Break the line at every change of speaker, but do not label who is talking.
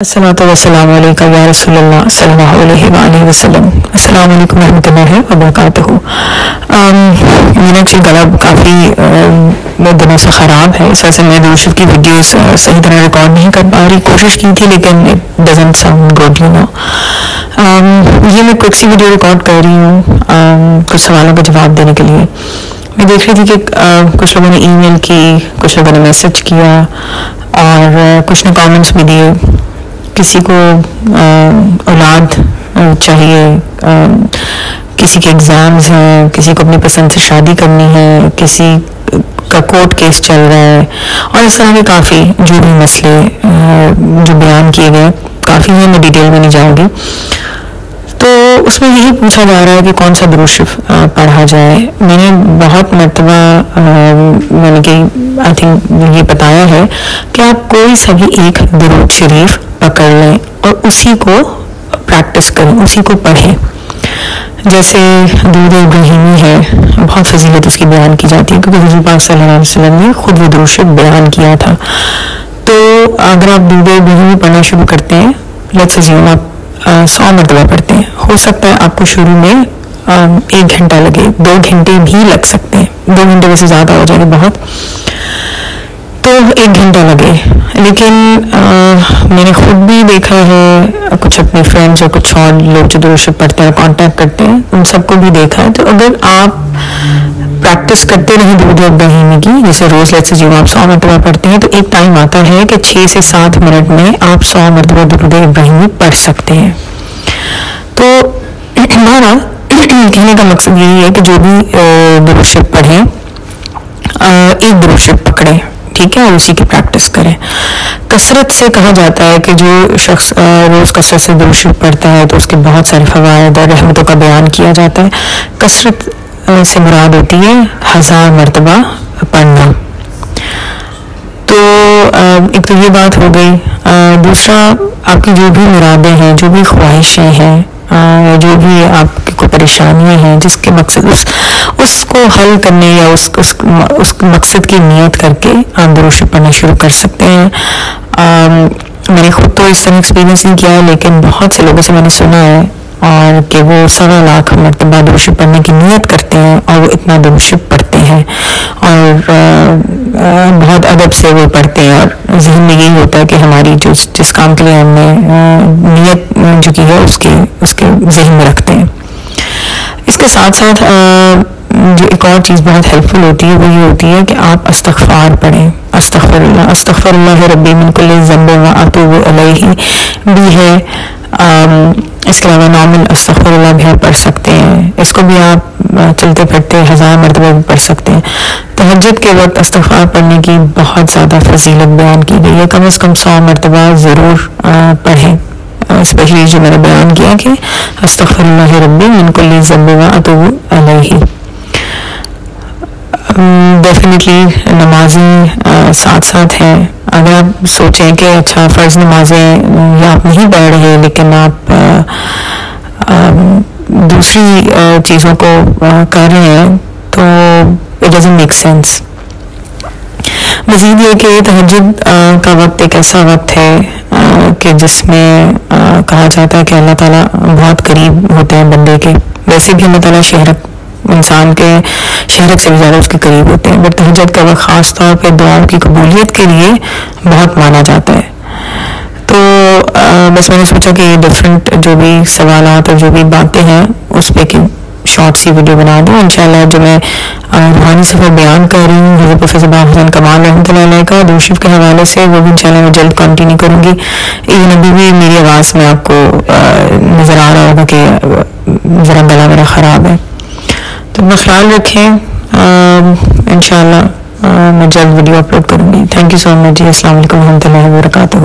الصلاۃ والسلام علیکہ یا رسول اللہ صلی اللہ علیہ وآلہ وسلم۔ السلام علیکم ورحمۃ اللہ وبرکاتہ۔ میرا ایکچولی گلا کافی دنوں سے خراب ہے، اس وجہ سے میں درود شریف کی ویڈیوز صحیح طرح ریکارڈ نہیں کر پا رہی، کوشش کی تھی لیکن it doesn't sound good you know. یہ میں کوئی سی ویڈیو ریکارڈ کر رہی ہوں کچھ سوالوں کا جواب دینے کے لیے۔ میں دیکھ رہی تھی کہ کچھ لوگوں نے ای میل کی، کچھ لوگوں نے میسج کیا اور کچھ نے کامنٹس بھی دیے۔ کسی کو اولاد چاہیے، کسی کے ایگزامز ہیں، کسی کو اپنی پسند سے شادی کرنی ہے، کسی کا کورٹ کیس چل رہا ہے، اور اس طرح کے کافی جو بھی مسئلے جو بیان کیے گئے کافی ہیں، میں ڈیٹیل میں نہیں جاؤں گی۔ تو اس میں یہی پوچھا جا رہا ہے کہ کون سا درود شریف پڑھا جائے۔ میں نے بہت مرتبہ میں نے کہ آئی تھنک یہ بتایا ہے کہ آپ کوئی سا بھی ایک درود شریف پکڑ لیں اور اسی کو پریکٹس کریں، اسی کو پڑھیں۔ جیسے درود ابراہیمی ہے، بہت فضیلت اس کی بیان کی جاتی ہے کیونکہ حضور پاک صلی اللہ علیہ وسلم نے خود وہ درود شریف بیان کیا تھا۔ تو اگر آپ درود ابراہیمی پڑھنا شروع کرتے ہیں، لیٹس اسیوم آپ 100 مرتبہ پڑھتے ہیں، ہو سکتا ہے آپ کو شروع میں 1 گھنٹہ لگے، 2 گھنٹے بھی لگ سکتے ہیں، 2 گھنٹے ویسے زیادہ ہو جائے گا بہت، تو 1 گھنٹہ لگے۔ لیکن میں نے خود بھی دیکھا ہے، کچھ اپنے فرینڈس اور کچھ اور لوگ جو درود شریف پڑھتے ہیں، کانٹیکٹ کرتے ہیں، ان سب کو بھی دیکھا ہے۔ تو اگر آپ پریکٹس کرتے رہیں درود ابراہیمی کی، جیسے روز لیٹس اسیوم آپ 100 مرتبہ پڑھتے ہیں، تو ایک ٹائم آتا ہے کہ 6 سے 7 منٹ میں آپ 100 مرتبہ درود ابراہیمی پڑھ سکتے ہیں۔ تو ہمارا کہنے کا مقصد یہی ہے کہ جو بھی درود شریف پڑھیں، ایک درود شریف پکڑیں، ٹھیک ہے، اور اسی کی پریکٹس کریں۔ کثرت سے کہا جاتا ہے کہ جو شخص روز کثرت سے درود شریف پڑھتا ہے تو اس کے بہت سارے فوائد اور رحمتوں کا بیان کیا جاتا ہے۔ کثرت سے مراد ہوتی ہے 1000 مرتبہ پڑھنا۔ تو ایک تو یہ بات ہو گئی۔ دوسرا، آپ کی جو بھی مرادیں ہیں، جو بھی خواہشیں ہیں، جو بھی آپ کی کوئی پریشانیاں ہیں، جس کے مقصد اس کو حل کرنے یا اس مقصد کی نیت کر کے آپ درود شریف پڑھنا شروع کر سکتے ہیں۔ میں نے خود تو اس طرح ایکسپیرینس نہیں کیا ہے، لیکن بہت سے لوگوں سے میں نے سنا ہے اور کہ وہ 1.25 لاکھ مرتبہ درود شریف پڑھنے کی نیت کرتے ہیں اور وہ اتنا درود شریف پڑھتے ہیں اور بہت ادب سے وہ پڑھتے ہیں، اور ذہن میں یہی ہوتا ہے کہ ہماری جس کام کے لیے ہم نے نیت جو کی ہے اس کے ذہن میں رکھتے ہیں۔ اس کے ساتھ ساتھ جو ایک اور چیز بہت ہیلپ فل ہوتی ہے وہ یہ ہوتی ہے کہ آپ استغفار پڑھیں۔ استغفر اللہ ربی من کل ذنب واتوب الیہ بھی ہے۔ اس کے علاوہ نارمل استغفر اللہ بھی آپ پڑھ سکتے ہیں، اس کو بھی آپ چلتے پھرتے 1000 مرتبہ بھی پڑھ سکتے ہیں۔ تہجد کے وقت استغفار پڑھنے کی بہت زیادہ فضیلت بیان کی گئی ہے، کم از کم 100 مرتبہ ضرور پڑھیں، اسپیشلی جو میں نے بیان کیا کہ استغفر اللہ ربی من کل ذنب واتوب الیہ۔ ڈیفینیٹلی نمازیں ساتھ ساتھ ہیں۔ اگر آپ سوچیں کہ اچھا فرض نمازیں یا آپ نہیں پڑھ رہے لیکن آپ دوسری چیزوں کو کر رہے ہیں تو اٹ ڈزنٹ میک سینس۔ مزید یہ کہ تہجد کا وقت ایک ایسا وقت ہے کہ جس میں کہا جاتا ہے کہ اللہ تعالیٰ بہت قریب ہوتے ہیں بندے کے۔ ویسے بھی اللہ تعالیٰ انسان کے شہرت سے بھی زیادہ اس کے قریب ہوتے ہیں، بٹ تہجد کا وقت خاص طور پہ دعاؤں کی قبولیت کے لیے بہت مانا جاتا ہے۔ تو بس میں نے سوچا کہ یہ ڈفرینٹ جو بھی سوالات اور جو بھی باتیں ہیں اس پہ کی شارٹ سی ویڈیو بنا دوں۔ انشاءاللہ جو میں روحانی سفر بیان کر رہی ہوں حضرت پروفیسر بابا حسین کمال رحمۃ اللہ علیہ کا درود شریف کے حوالے سے، وہ بھی انشاءاللہ میں جلد کنٹینیو کروں گی۔ ایون ابھی بھی میری آواز میں آپ کو نظر آ رہا ہوگا کہ ذرا گلا میرا خراب ہے، تو اپنا خیال رکھیں۔ انشاءاللہ میں جلد ویڈیو اپلوڈ کروں گی۔ تھینک یو سو مچ جی۔ السلام علیکم ورحمۃ اللہ وبرکاتہ۔